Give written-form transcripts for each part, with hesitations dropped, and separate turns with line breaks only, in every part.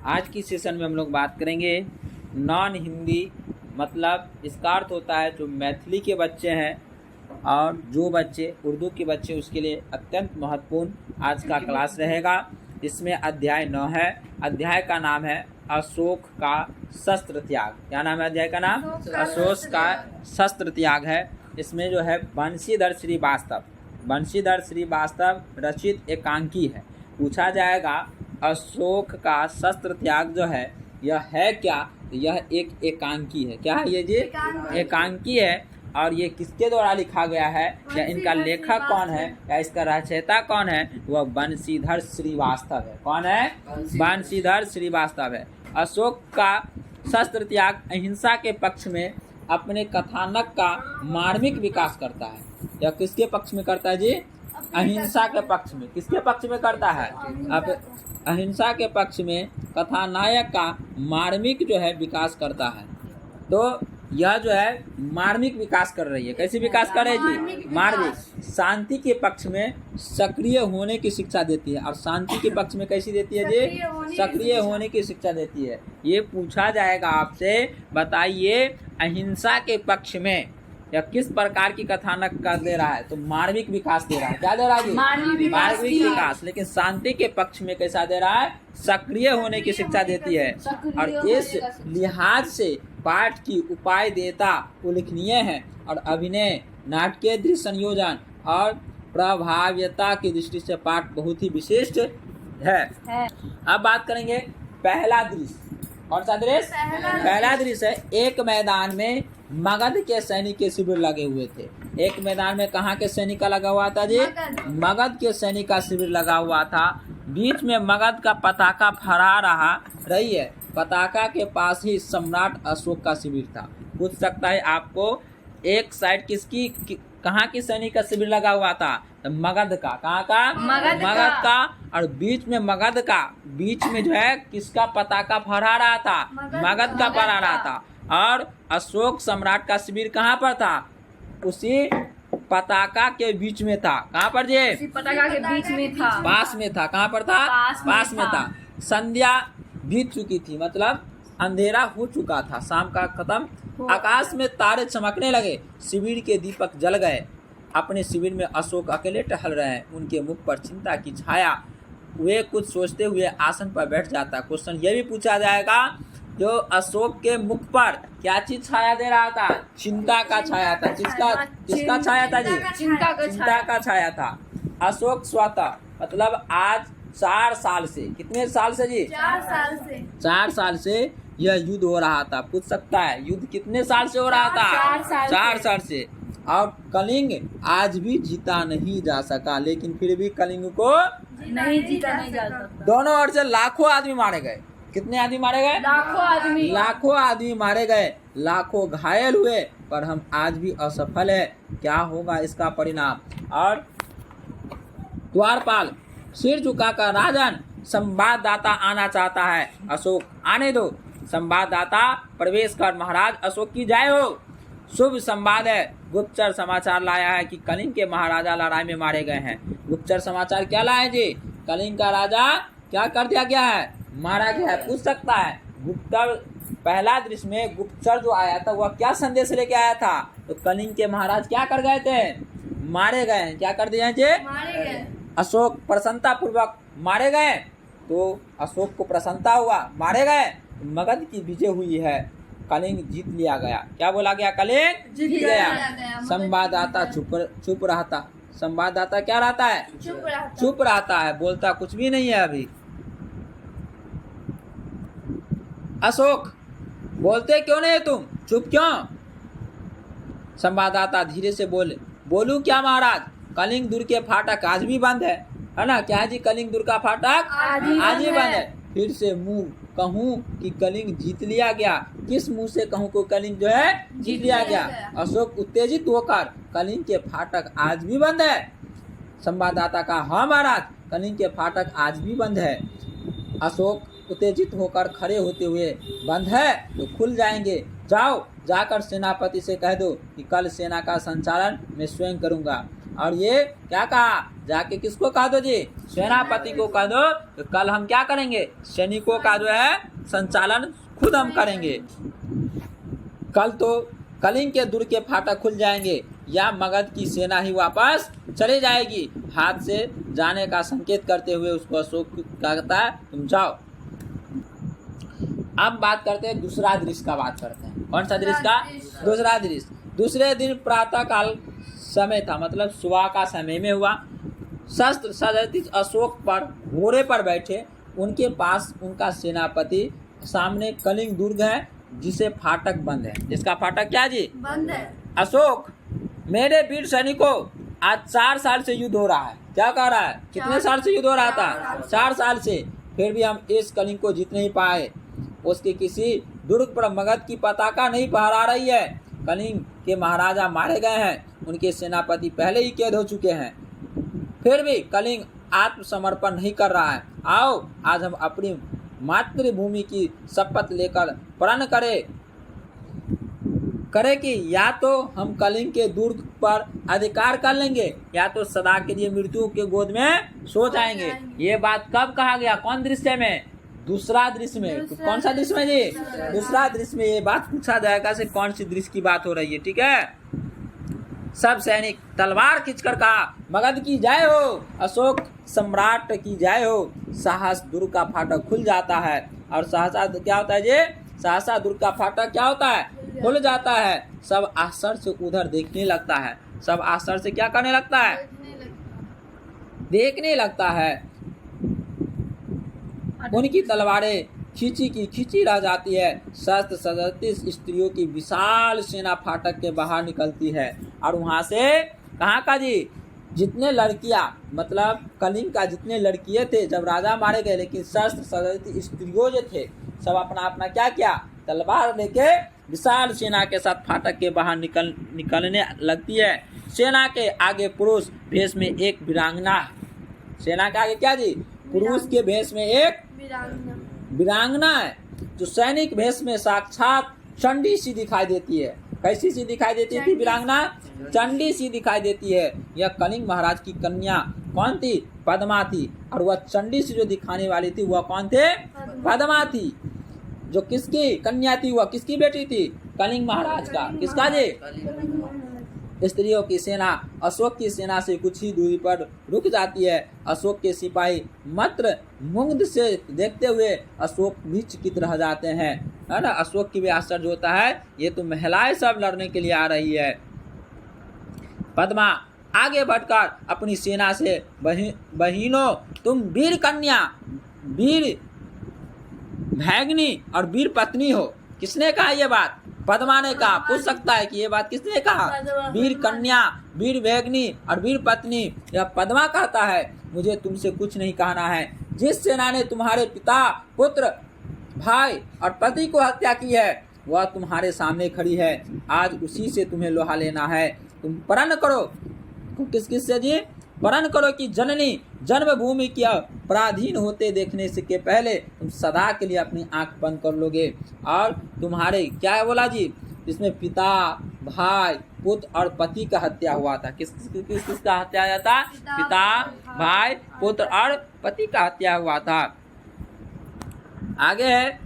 आज की सेशन में हम लोग बात करेंगे नॉन हिंदी, मतलब इसका अर्थ होता है जो मैथिली के बच्चे हैं और जो बच्चे उर्दू के बच्चे, उसके लिए अत्यंत महत्वपूर्ण आज का क्लास रहेगा। इसमें अध्याय 9 है। अध्याय का नाम है अशोक का शस्त्र त्याग। क्या नाम है अध्याय का नाम? अशोक का शस्त्र त्याग है। इसमें जो है बंशीधर श्रीवास्तव रचित एकांकी है। पूछा जाएगा अशोक का शस्त्र त्याग जो है यह है क्या? यह एक एकांकी है। क्या है ये जी? एकांकी है। और ये किसके द्वारा लिखा गया है, या इनका लेखक कौन है, या इसका रचयिता कौन है? वह बंशीधर श्रीवास्तव है। कौन है? बंशीधर श्रीवास्तव है। अशोक का शस्त्र त्याग अहिंसा के पक्ष में अपने कथानक का मार्मिक विकास करता है। यह किसके पक्ष में करता है जी? अहिंसा के पक्ष में। किसके पक्ष में करता है? अब अहिंसा के पक्ष में कथानायक का मार्मिक जो है विकास करता है। तो यह जो है मार्मिक विकास कर रही है। कैसे विकास कर रही है जी? मार्मिक। शांति के पक्ष में सक्रिय होने की शिक्षा देती है। और शांति के पक्ष में कैसी देती है जी? सक्रिय होने की शिक्षा देती है। ये पूछा जाएगा आपसे, बताइए अहिंसा के पक्ष में या किस प्रकार की कथानक कर दे रहा है? तो मार्मिक विकास दे रहा है। क्या दे रहा है जी? मार्मिक विकास। लेकिन शांति के पक्ष में कैसा दे रहा है? सक्रिय होने की शिक्षा देती है। और इस लिहाज से पाठ की उपाय देता उल्लेखनीय है और अभिनय, नाटकीय दृश्य संयोजन और प्रभाव्यता की दृष्टि से पाठ बहुत ही विशिष्ट है। अब बात करेंगे पहला दृश्य। कौन सा दृश्य? पहला दृश्य है, एक मैदान में मगध के सैनिक के शिविर लगे हुए थे। एक मैदान में कहाँ के सैनिक का लगा हुआ था जी? मगध के सैनिक का शिविर लगा हुआ था। बीच में मगध का पताका फहरा रही है। पताका के पास ही सम्राट अशोक का शिविर था। पूछ सकता है आपको, एक साइड किसकी, कहाँ की सैनिक का शिविर लगा हुआ था? तो मगध का। कहाँ का? मगध का। और बीच में मगध का, बीच में जो है किसका पताका फहरा रहा था? मगध का फहरा रहा था। और अशोक सम्राट का शिविर कहाँ पर था? उसी पताका के बीच में था। कहाँ पर जी?
पताका के बीच में था।
पास में था। कहाँ पर था? पास में था। संध्या बीत चुकी थी, मतलब अंधेरा हो चुका था, शाम का खत्म। आकाश में तारे चमकने लगे, शिविर के दीपक जल गए। अपने शिविर में अशोक अकेले टहल रहे हैं। उनके मुख पर चिंता की छाया। वे कुछ सोचते हुए आसन पर बैठ जाता। क्वेश्चन ये भी पूछा जाएगा, जो अशोक के मुख पर क्या चीज छाया दे रहा था? चिंता का छाया था। किसका छाया था जी? चिंता का छाया था। अशोक स्वतः, मतलब आज 4 साल से, कितने साल से जी? 4 साल से यह युद्ध हो रहा था। पूछ सकता है युद्ध कितने साल से हो रहा था? 4 साल से। और कलिंग आज भी जीता नहीं जा सका, लेकिन फिर भी कलिंग को
नहीं जीता नहीं जा सकता।
दोनों ओर से लाखों आदमी मारे गए। कितने आदमी मारे गए? लाखों आदमी मारे गए, लाखों घायल हुए, पर हम आज भी असफल है। क्या होगा इसका परिणाम? और द्वारपाल सिर झुकाकर, राजन संवाददाता आना चाहता है। अशोक आने दो। संवाददाता प्रवेश कर, महाराज अशोक की जय हो। शुभ संवाद है। गुप्तचर समाचार लाया है कि कलिंग के महाराजा लड़ाई में मारे गए हैं। गुप्तचर समाचार क्या लाए जी? कलिंग का राजा क्या कर दिया गया है? मारा गया है। पूछ सकता है गुप्तचर, पहला दृश्य में गुप्तचर जो आया था वह क्या संदेश लेके आया था? तो कलिंग के महाराज क्या कर गए थे? मारे गए हैं। क्या कर दिए जी? अशोक प्रसन्नता पूर्वक मारे गए। तो अशोक को प्रसन्नता हुआ, मारे गए। मगध की विजय हुई है, कलिंग जीत लिया गया। क्या बोला गया? कलिंग जीत गया। संवाददाता चुप रहता। संवाददाता क्या रहता है? चुप रहता है, बोलता कुछ भी नहीं है। अभी अशोक बोलते क्यों नहीं तुम? चुप क्यों? संवाददाता धीरे से बोले, बोलूं क्या महाराज? कलिंग दुर्ग के फाटक आज भी बंद है ना? क्या है जी? कलिंग दुर्ग का फाटक आज भी बंद है। फिर से मुंह कहूँ कि कलिंग जीत लिया गया। किस मुंह से कहूँ को कलिंग जो है जीत लिया गया? अशोक उत्तेजित होकर, कलिंग के फाटक आज भी बंद है। संवाददाता का, हाँ महाराज कलिंग के फाटक आज भी बंद है। अशोक उत्तेजित होकर खड़े होते हुए, बंद है तो खुल जाएंगे। जाओ, जाकर सेनापति से कह दो कि कल सेना का संचालन मैं स्वयं करूंगा। और ये क्या कहा, जाके किसको कह दो जी, सेनापति को कह दो, तो कल हम क्या करेंगे, सैनिकों का जो है संचालन खुद हम करेंगे। कल तो कलिंग के दुर्ग के फाटक खुल जाएंगे या मगध की सेना ही वापस चली जाएगी। हाथ से जाने का संकेत करते हुए उसको अशोक कहता है तुम जाओ। अब बात करते हैं दूसरा दृश्य का बात करते हैं। कौन सा दृश्य का, दूसरा दृश्य। दूसरे दिन प्रातः काल समय था, मतलब सुबह का समय में हुआ। शस्त्र सज्जित अशोक पर घोड़े पर बैठे, उनके पास उनका सेनापति, सामने कलिंग दुर्ग है जिसे फाटक बंद है। जिसका फाटक क्या जी,
बंद है।
अशोक मेरे वीर सैनिकों, आज 4 साल से युद्ध हो रहा है। क्या कह रहा है, कितने साल से युद्ध हो रहा था, 4 साल से, फिर भी हम इस कलिंग को जीत नहीं पाए। उसके किसी दुर्ग पर मगध की पताका नहीं फहरा रही है। कलिंग के महाराजा मारे गए हैं, उनके सेनापति पहले ही कैद हो चुके हैं, फिर भी कलिंग आत्मसमर्पण नहीं कर रहा है। आओ आज हम अपनी मातृभूमि की शपथ लेकर प्रण करे कि या तो हम कलिंग के दुर्ग पर अधिकार कर लेंगे या तो सदा के लिए मृत्यु के गोद में सो जाएंगे। ये बात कब कहा गया, कौन दृश्य में, दूसरा दृश्य में। कौन सा दृश्य में जी, दूसरा दृश्य में ये बात पूछा जाएगा से कौन सी दृश्य की बात हो रही है। ठीक है, सब सैनिक तलवार खींचकर कहा मगध की जय हो, अशोक सम्राट की जय हो। सहस दुर्ग का फाटक खुल जाता है और सहसा क्या होता है जी, सहसा दुर्ग का फाटक क्या होता है, खुल जाता है। सब आश्चर्य से उधर देखने लगता है, सब आश्चर्य से क्या करने लगता है, देखने लगता है। उनकी तलवारें खींची की खींची रह जाती है। शस्त्र सज्जित स्त्रियों की विशाल सेना फाटक के बाहर निकलती है और वहां से कहाँ का जी, जितने लड़कियां, मतलब कलिंग का जितने लड़कियां थे जब राजा मारे गए, लेकिन शस्त्र सज्जित स्त्रियों जो थे सब अपना अपना क्या किया, तलवार लेके विशाल सेना के साथ फाटक के बाहर निकलने लगती है। सेना के आगे पुरुष भेष में एक वीरांगना, सेना के आगे क्या जी, पुरुष के भेष में एक वीरांगना है, जो सैनिक भेष में साक्षात चंडी सी दिखाई देती है। कैसी सी दिखाई देती थी वीरांगना, चंडी सी दिखाई देती है। यह कलिंग महाराज की कन्या कौन थी, पद्मा थी, और वह चंडी सी जो दिखाने वाली थी वह कौन थे, पद्मा थी। जो किसकी कन्या थी, वह किसकी बेटी थी, कलिंग महाराज का। किसका जी, स्त्रियों की सेना अशोक की सेना से कुछ ही दूरी पर रुक जाती है। अशोक के सिपाही मात्र मुग्ध से देखते हुए अशोक भी चकित रह जाते हैं, है ना। अशोक की भी आश्चर्य होता है, ये तो महिलाएं सब लड़ने के लिए आ रही है। पद्मा आगे बढ़कर अपनी सेना से बहिनों, तुम वीर कन्या, वीर भैगनी और वीर पत्नी हो। किसने कहा ये बात, पद्मा ने कहा। पूछ सकता है कि ये बात किसने कहा, वीर कन्या, वीर भैगनी और वीर पत्नी, यह पद्मा कहता है। मुझे तुमसे कुछ नहीं कहना है। जिस सेना ने तुम्हारे पिता, पुत्र, भाई और पति को हत्या की है वह तुम्हारे सामने खड़ी है। आज उसी से तुम्हें लोहा लेना है। तुम प्रण करो, किस किस से जी, प्रण करो कि जननी जन्मभूमि की पराधीन होते देखने से के पहले तुम सदा के लिए अपनी आंख बंद कर लोगे। और तुम्हारे क्या है बोला जी, इसमें पिता, भाई, पुत्र और पति का हत्या हुआ था। किसका हत्या हुआ था, पिता, भाई, पुत्र और पति का हत्या हुआ था। आगे है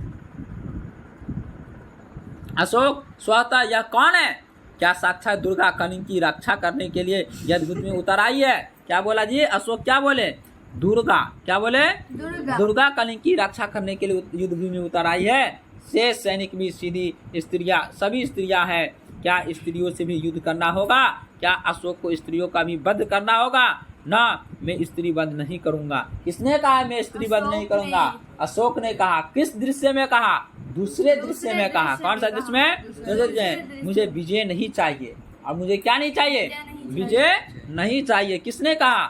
अशोक स्वतः यह कौन है, क्या साक्षात दुर्गा कलिंग की रक्षा करने के लिए युद्ध में उतर आई है। क्या बोला जी, अशोक क्या बोले, दुर्गा, क्या बोले, दुर्गा कलिंग की रक्षा करने के लिए युद्ध में उतर आई है। शेष सैनिक भी सीधी स्त्रियां, सभी स्त्रियां हैं। क्या स्त्रियों से भी युद्ध करना होगा, क्या अशोक को स्त्रियों का भी वध करना होगा। ना, मैं स्त्री वध नहीं करूंगा। किसने कहा मैं स्त्री वध नहीं करूंगा, अशोक ने कहा। किस दृश्य में कहा, दूसरे दृश्य में कहा। कौन सा दृश्य में, मुझे विजय नहीं चाहिए। और मुझे क्या नहीं चाहिए, विजय नहीं चाहिए। किसने कहा,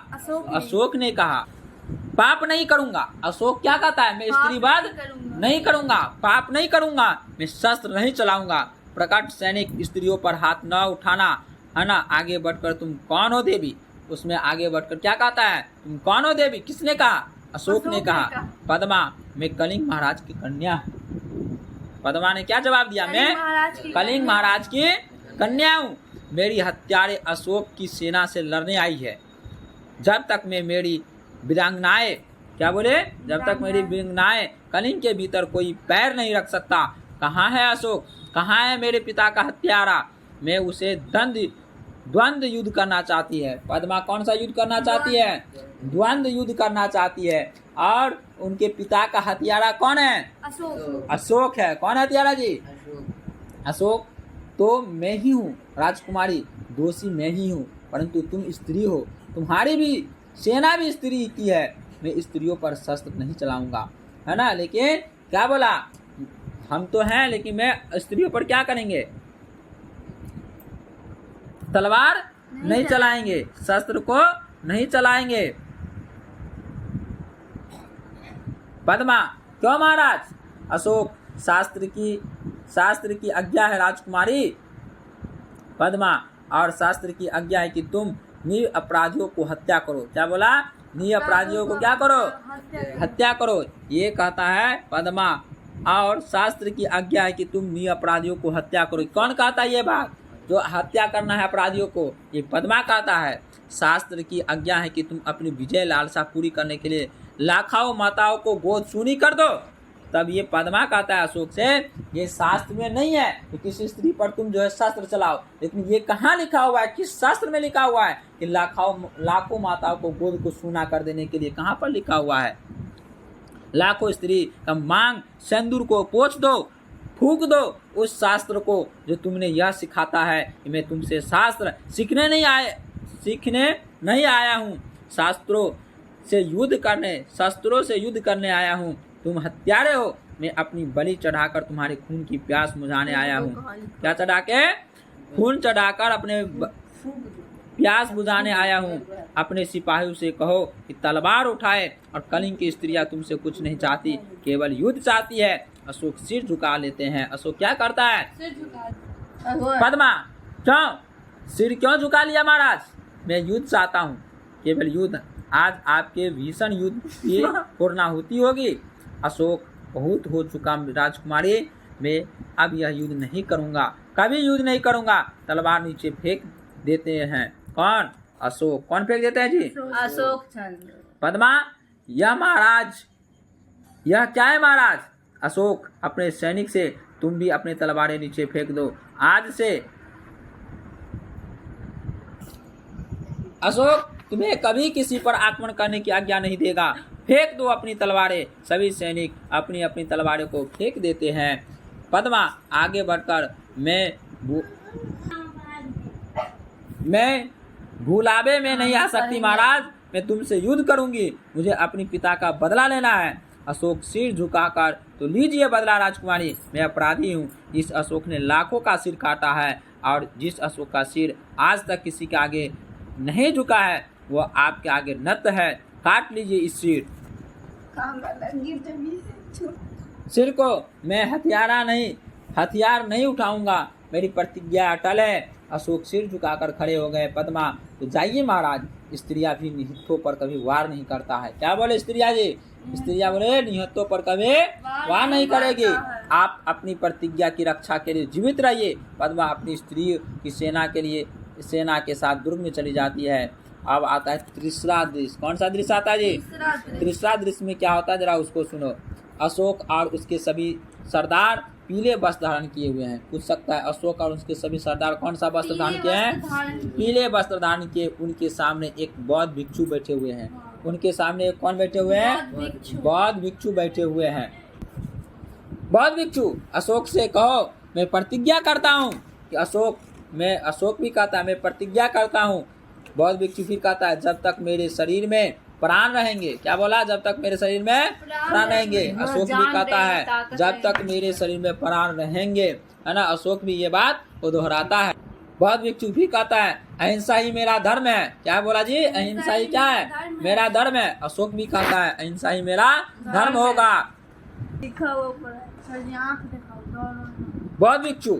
अशोक ने कहा। पाप नहीं करूंगा, अशोक क्या कहता है, मैं स्त्रीवाद नहीं करूंगा, पाप नहीं करूंगा, मैं शस्त्र नहीं चलाऊंगा। प्रकट सैनिक स्त्रियों पर हाथ न उठाना, है ना। आगे बढ़कर तुम कौन हो देवी, उसमें आगे बढ़कर क्या कहता है, तुम कौन हो देवी। किसने कहा, अशोक ने कहा। पद्मा, मैं कलिंग महाराज की कन्या हूँ। पद्मा ने क्या जवाब दिया, मैं कलिंग महाराज की कन्या हूँ। मेरी हत्यारे अशोक की सेना से लड़ने आई है, जब तक मैं मेरी वीरांगनाएं, क्या बोले, जब तक मेरी वीरांगनाएं कलिंग के भीतर कोई पैर नहीं रख सकता। कहाँ है अशोक, कहाँ है मेरे पिता का हत्यारा? मैं उसे द्वंद्व युद्ध करना चाहती है। पद्मा कौन सा युद्ध करना चाहती है? द्वंद्व युद्ध करना चाहती है। और उनके पिता का हत्यारा कौन है? अशोक है। कौन है हत्यारा जी? अशोक। तो मैं ही हूँ राजकुमारी, दोषी मैं ही हूँ, परंतु तुम स्त्री हो, तुम्हारी भी सेना भी स्त्री की है। मैं स्त्रियों पर शस्त्र नहीं चलाऊंगा, है ना। लेकिन क्या बोला, हम तो हैं, लेकिन मैं स्त्रियों पर क्या करेंगे? तलवार नहीं चलाएंगे, शस्त्र को नहीं चलाएंगे। पद्मा, क्यों महाराज? अशोक, शास्त्र की आज्ञा है राजकुमारी। पद्मा, और शास्त्र की आज्ञा है कि तुम अपराधियों को हत्या करो। क्या बोला? अपराधियों को क्या करो? हत्या करो। ये कहता है पद्मा, और शास्त्र की आज्ञा है कि तुम अपराधियों को हत्या करो। कौन कहता है ये बात? जो हत्या करना है अपराधियों को, ये पद्मा कहता है। शास्त्र की आज्ञा है कि तुम अपनी विजय लालसा पूरी करने के लिए लाखों माताओं को गोद सूनी कर दो। तब ये पद्मा कहता है अशोक से, ये शास्त्र में नहीं है कि किसी स्त्री पर तुम जो है शस्त्र चलाओ, लेकिन ये कहाँ लिखा हुआ है, किस शास्त्र में लिखा हुआ है कि लाखों माताओं को गोद को सूना कर देने के लिए? कहाँ पर लिखा हुआ है? लाखों स्त्री का मांग सिंदूर को पोंछ दो, फूंक दो उस शास्त्र को जो तुमने यह सिखाता है कि मैं तुमसे शास्त्र सीखने नहीं आया हूँ, शस्त्रों से युद्ध करने आया हूँ। तुम हत्यारे हो, मैं अपनी बलि चढ़ाकर तुम्हारे खून की प्यास बुझाने आया हूँ। क्या चढ़ा के? खून चढ़ाकर अपने प्यास बुझाने आया हूँ। अपने सिपाहियों से कहो कि तलवार उठाए, और कलिंग की स्त्रियां तुमसे कुछ नहीं चाहती, केवल युद्ध चाहती है। अशोक सिर झुका लेते हैं। अशोक क्या करता है? पद्मा, क्यों सिर क्यों झुका लिया महाराज? मैं युद्ध चाहता हूँ, केवल युद्ध। आज आपके भीषण युद्ध की पूर्णाहुति होगी। अशोक, बहुत हो चुका राजकुमारी, मैं अब यह युद्ध नहीं करूँगा, कभी युद्ध नहीं करूँगा। तलवार नीचे फेंक देते हैं। कौन? अशोक। कौन फेंक देते हैं जी?
अशोक चंद्र।
पद्मा, यह महाराज, यह क्या है महाराज? अशोक, अपने सैनिक से तुम भी अपने तलवारें नीचे फेंक दो। आज से अशोक तुम्हें कभी किसी पर आक्रमण करने की आज्ञा नहीं देगा। फेंक दो अपनी तलवारें। सभी सैनिक अपनी अपनी तलवारों को फेंक देते हैं। पद्मा आगे बढ़कर, मैं भूलावे में नहीं आ सकती महाराज, मैं तुमसे युद्ध करूंगी, मुझे अपने पिता का बदला लेना है। अशोक सिर झुकाकर, तो लीजिए बदला राजकुमारी, मैं अपराधी हूँ। जिस अशोक ने लाखों का सिर काटा है, और जिस अशोक का सिर आज तक किसी के आगे नहीं झुका है, वो आपके आगे नत है। काट लीजिए इस सिर को। मैं हथियार नहीं उठाऊंगा, मेरी प्रतिज्ञा अटल है। अशोक सिर झुकाकर खड़े हो गए। पद्मा, तो जाइए महाराज, स्त्रियां भी निहत्थों पर कभी वार नहीं करता है। क्या बोले स्त्रियां जी? स्त्रियां बोले निहत्थों पर कभी वार नहीं करेगी। आप अपनी प्रतिज्ञा की रक्षा के लिए जीवित रहिए। पद्मा अपनी स्त्री की सेना के साथ दुर्ग में चली जाती है। अब आता है तीसरा दृश्य। कौन सा दृश्य आता है जी? तीसरा दृश्य में क्या होता है, जरा उसको सुनो। अशोक और उसके सभी सरदार पीले वस्त्र धारण किए हुए हैं। पूछ सकता है अशोक और उसके सभी सरदार कौन सा वस्त्र धारण किए हैं? पीले वस्त्र धारण किए। उनके सामने एक बौद्ध भिक्षु बैठे हुए हैं। उनके सामने कौन बैठे हुए हैं? बौद्ध भिक्षु बैठे हुए हैं। बौद्ध भिक्षु, अशोक से कहो मैं प्रतिज्ञा करता हूँ कि अशोक भी कहता है मैं प्रतिज्ञा करता हूँ। बौद्ध भिक्षु फिर कहता है जब तक मेरे शरीर में प्राण रहेंगे। क्या बोला? जब तक मेरे शरीर में प्राण रहेंगे। अशोक भी कहता है जब तक मेरे शरीर में प्राण रहेंगे, है ना। अशोक भी ये बात वो दोहराता है। बौद्ध भिक्षु भी कहता है अहिंसा ही मेरा धर्म है। क्या बोला जी? अहिंसा ही क्या है? मेरा धर्म है। अशोक भी कहता है अहिंसा ही मेरा धर्म होगा। बौद्ध भिक्षु,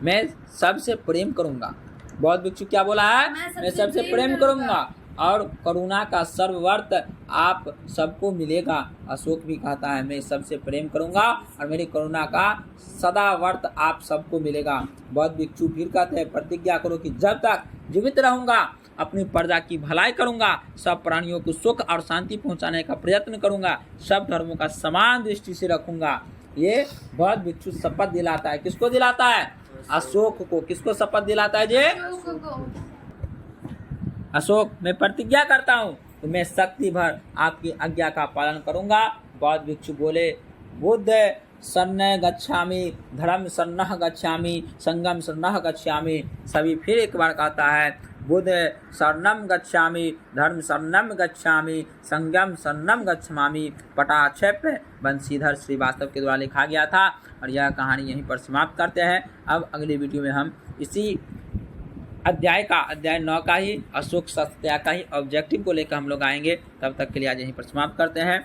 मैं सबसे प्रेम करूंगा। बौद्ध भिक्षु क्या बोला है? मैं सबसे प्रेम करूंगा। और करुणा का सर्ववर्त आप सबको मिलेगा। अशोक भी कहता है मैं सबसे प्रेम करूंगा और मेरी करुणा का सदावर्त आप सबको मिलेगा। बौद्ध भिक्षु फिर कहते हैं प्रतिज्ञा करो कि जब तक जीवित रहूंगा अपनी प्रजा की भलाई करूंगा, सब प्राणियों को सुख और शांति पहुंचाने का प्रयत्न करूंगा, सब धर्मों का समान दृष्टि से रखूंगा। ये बौद्ध भिक्षु शपथ दिलाता है। किसको दिलाता है? अशोक को। किसको शपथ दिलाता है जी? अशोक, मैं प्रतिज्ञा करता हूँ तो मैं शक्ति भर आपकी आज्ञा का पालन करूंगा। बौद्ध भिक्षु बोले बुद्ध शरणं गच्छामि, धर्म शरणं गच्छामि, संगम शरणं गच्छामि। सभी फिर एक बार कहता है बुद्ध शरणं गच्छामि, धर्म शरणं गच्छामि, संगम शरणं गच्छामि। पटाक्षेप बंशीधर श्रीवास्तव के द्वारा लिखा गया था और यह कहानी यहीं पर समाप्त करते हैं। अब अगली वीडियो में हम इसी अध्याय 9 का ही अशोक सत्याग्रह का ही ऑब्जेक्टिव को लेकर हम लोग आएंगे। तब तक के लिए आज यहीं पर समाप्त करते हैं।